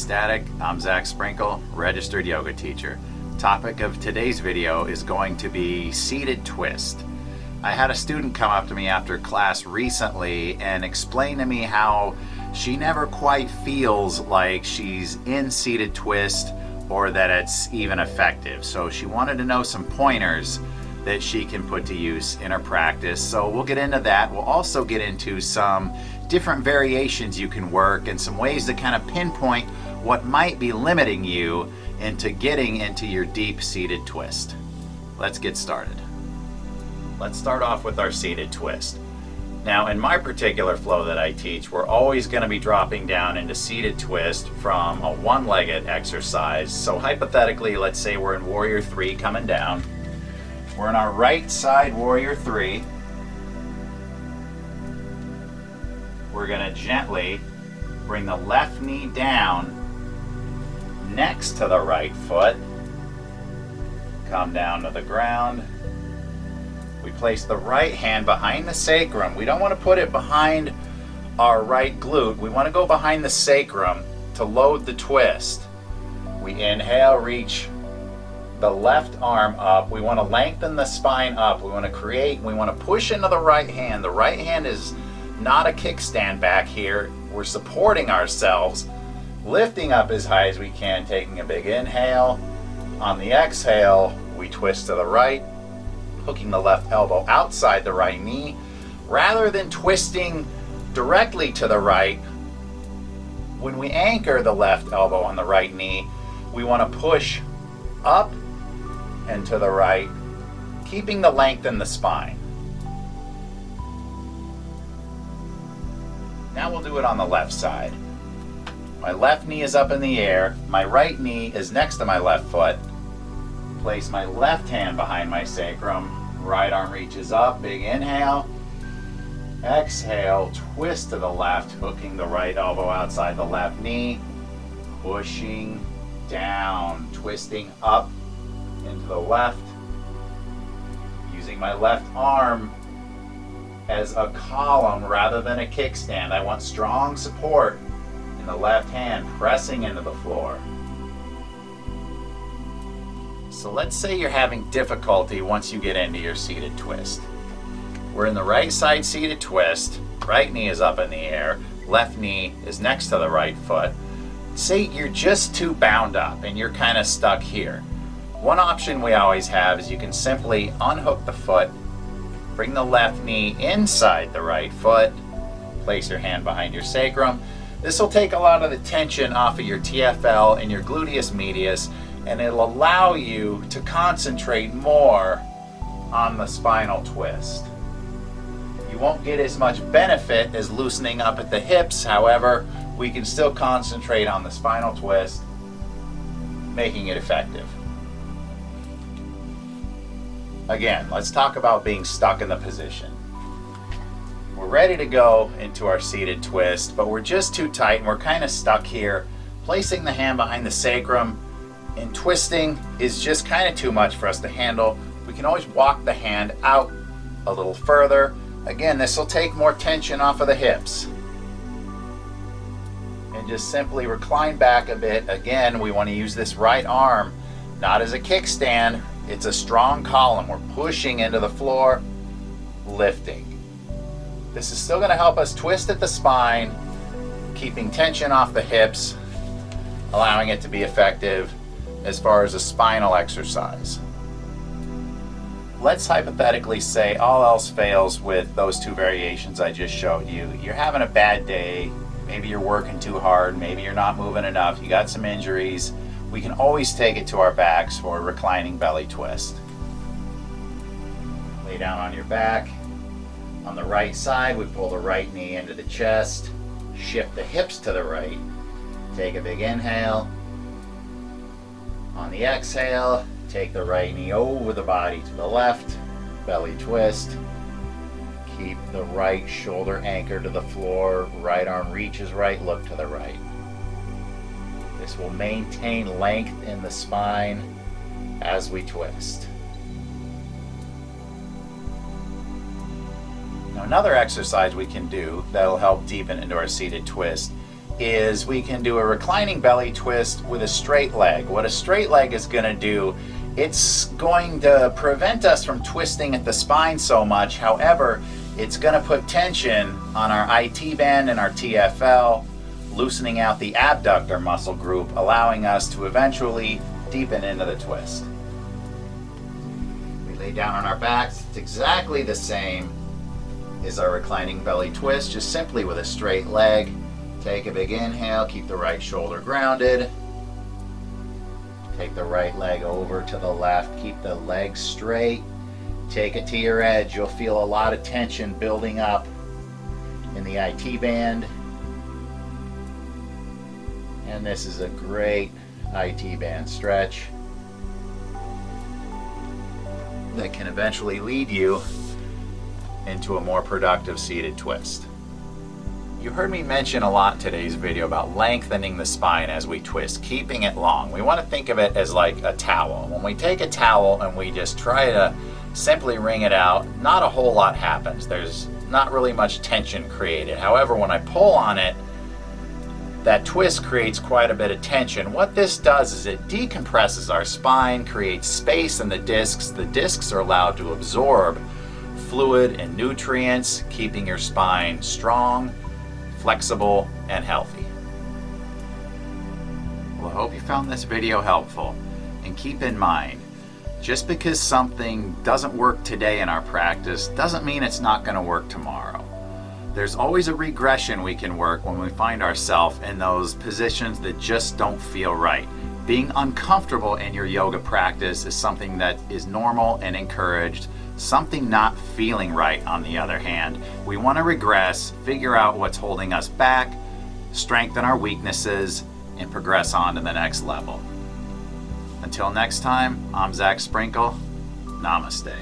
Static. I'm Zach Sprinkle, registered yoga teacher. Topic of today's video is going to be seated twist. I had a student come up to me after class recently and explain to me how she never quite feels like she's in seated twist or that it's even effective. So she wanted to know some pointers that she can put to use in her practice. So we'll get into that. We'll also get into some different variations you can work and some ways to kind of pinpoint what might be limiting you into getting into your deep seated twist. Let's get started. Let's start off with our seated twist. Now in my particular flow that I teach, we're always going to be dropping down into seated twist from a one-legged exercise. So hypothetically, let's say we're in Warrior 3 coming down. We're in our right side Warrior 3. We're going to gently bring the left knee down next to the right foot. Come down to the ground. We place the right hand behind the sacrum. We don't want to put it behind our right glute. We want to go behind the sacrum to load the twist. We inhale, reach the left arm up. We want to lengthen the spine up. We want to push into the right hand. The right hand is not a kickstand back here. We're supporting ourselves, lifting up as high as we can, taking a big inhale. On the exhale, we twist to the right, hooking the left elbow outside the right knee. Rather than twisting directly to the right, when we anchor the left elbow on the right knee, we want to push up and to the right, keeping the length in the spine. Now we'll do it on the left side. My left knee is up in the air. My right knee is next to my left foot. Place my left hand behind my sacrum. Right arm reaches up. Big inhale. Exhale. Twist to the left, hooking the right elbow outside the left knee. Pushing down. Twisting up into the left. Using my left arm as a column rather than a kickstand. I want strong support in the left hand, pressing into the floor. So let's say you're having difficulty once you get into your seated twist. We're in the right side seated twist. Right knee is up in the air. Left knee is next to the right foot. Say you're just too bound up and you're kind of stuck here. One option we always have is you can simply unhook the foot, bring the left knee inside the right foot, place your hand behind your sacrum. This will take a lot of the tension off of your TFL and your gluteus medius, and it'll allow you to concentrate more on the spinal twist. You won't get as much benefit as loosening up at the hips. However, we can still concentrate on the spinal twist, making it effective. Again, let's talk about being stuck in the position. We're ready to go into our seated twist, but we're just too tight and we're kind of stuck here. Placing the hand behind the sacrum and twisting is just kind of too much for us to handle. We can always walk the hand out a little further. Again, this will take more tension off of the hips. And just simply recline back a bit. Again, we want to use this right arm, not as a kickstand. It's a strong column. We're pushing into the floor, lifting. This is still going to help us twist at the spine, keeping tension off the hips, allowing it to be effective as far as a spinal exercise. Let's hypothetically say all else fails with those two variations I just showed you. You're having a bad day. Maybe you're working too hard. Maybe you're not moving enough. You got some injuries. We can always take it to our backs for a reclining belly twist. Lay down on your back. On the right side, we pull the right knee into the chest, shift the hips to the right, take a big inhale. On the exhale, take the right knee over the body to the left, belly twist. Keep the right shoulder anchored to the floor, right arm reaches right, look to the right. This will maintain length in the spine as we twist. Now another exercise we can do that'll help deepen into our seated twist is we can do a reclining belly twist with a straight leg. What a straight leg is going to do, it's going to prevent us from twisting at the spine so much. However, it's going to put tension on our IT band and our TFL, loosening out the abductor muscle group, allowing us to eventually deepen into the twist. We lay down on our backs. It's exactly the same as our reclining belly twist, just simply with a straight leg. Take a big inhale, keep the right shoulder grounded. Take the right leg over to the left, keep the leg straight. Take it to your edge. You'll feel a lot of tension building up in the IT band. And this is a great IT band stretch that can eventually lead you into a more productive seated twist. You heard me mention a lot in today's video about lengthening the spine as we twist, keeping it long. We want to think of it as like a towel. When we take a towel and we just try to simply wring it out, not a whole lot happens. There's not really much tension created. However, when I pull on it, that twist creates quite a bit of tension. What this does is it decompresses our spine, creates space in the discs. The discs are allowed to absorb fluid and nutrients, keeping your spine strong, flexible, and healthy. Well, I hope you found this video helpful. And keep in mind, just because something doesn't work today in our practice doesn't mean it's not going to work tomorrow. There's always a regression we can work when we find ourselves in those positions that just don't feel right. Being uncomfortable in your yoga practice is something that is normal and encouraged. Something not feeling right, on the other hand, we want to regress, figure out what's holding us back, strengthen our weaknesses, and progress on to the next level. Until next time, I'm Zach Sprinkle. Namaste.